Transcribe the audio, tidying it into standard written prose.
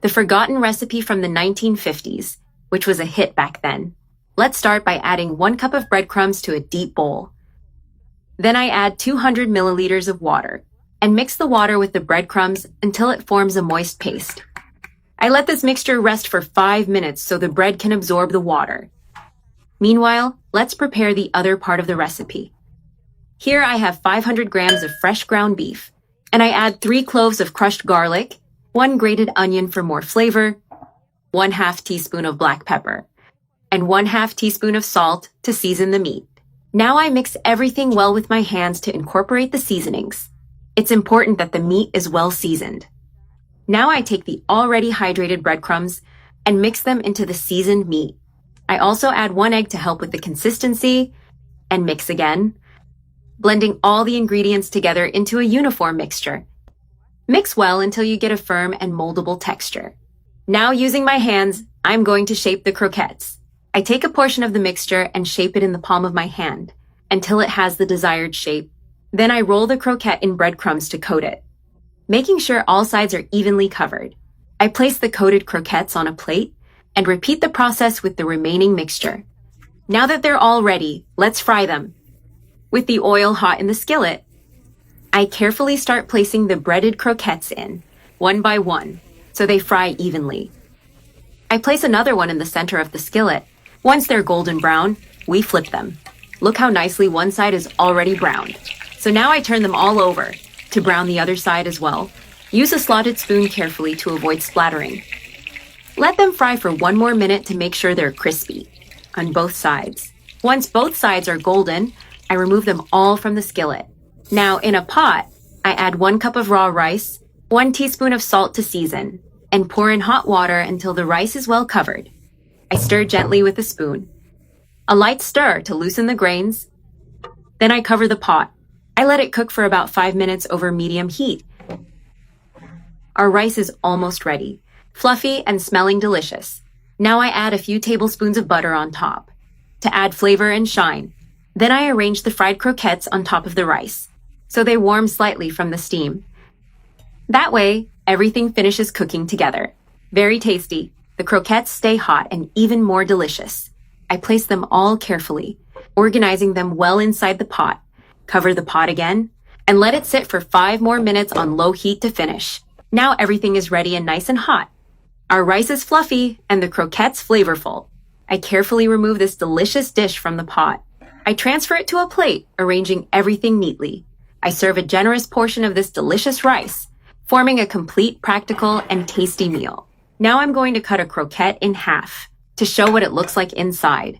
the forgotten recipe from the 1950s, which was a hit back then. Let's start by adding 1 cup of breadcrumbs to a deep bowl. Then I add 200 milliliters of water and mix the water with the breadcrumbs until it forms a moist paste. I let this mixture rest for 5 minutes so the bread can absorb the water. Meanwhile, let's prepare the other part of the recipe. Here I have 500 grams of fresh ground beef, and I add 3 cloves of crushed garlic, 1 grated onion for more flavor, 1/2 teaspoon of black pepper, and 1/2 teaspoon of salt to season the meat. Now I mix everything well with my hands to incorporate the seasonings. It's important that the meat is well seasoned. Now I take the already hydrated breadcrumbs and mix them into the seasoned meat. I also add 1 egg to help with the consistency and mix again, blending all the ingredients together into a uniform mixture. Mix well until you get a firm and moldable texture. Now using my hands, I'm going to shape the croquettes. I take a portion of the mixture and shape it in the palm of my hand until it has the desired shape. Then I roll the croquette in breadcrumbs to coat it, making sure all sides are evenly covered. I place the coated croquettes on a plate and repeat the process with the remaining mixture. Now that they're all ready, let's fry them. With the oil hot in the skillet, I carefully start placing the breaded croquettes in, one by one, so they fry evenly. I place another one in the center of the skillet. Once they're golden brown, we flip them. Look how nicely one side is already browned. So now I turn them all over to brown the other side as well. Use a slotted spoon carefully to avoid splattering. Let them fry for 1 more minute to make sure they're crispy on both sides. Once both sides are golden, I remove them all from the skillet. Now in a pot, I add 1 cup of raw rice, 1 teaspoon of salt to season, and pour in hot water until the rice is well covered. I stir gently with a spoon. A light stir to loosen the grains. Then I cover the pot. I let it cook for about 5 minutes over medium heat. Our rice is almost ready, fluffy and smelling delicious. Now I add a few tablespoons of butter on top to add flavor and shine. Then I arrange the fried croquettes on top of the rice, so they warm slightly from the steam. That way, everything finishes cooking together. Very tasty. The croquettes stay hot and even more delicious. I place them all carefully, organizing them well inside the pot. Cover the pot again, and let it sit for 5 more minutes on low heat to finish. Now everything is ready and nice and hot. Our rice is fluffy and the croquettes flavorful. I carefully remove this delicious dish from the pot. I transfer it to a plate, arranging everything neatly. I serve a generous portion of this delicious rice, forming a complete, practical, and tasty meal. Now I'm going to cut a croquette in half to show what it looks like inside.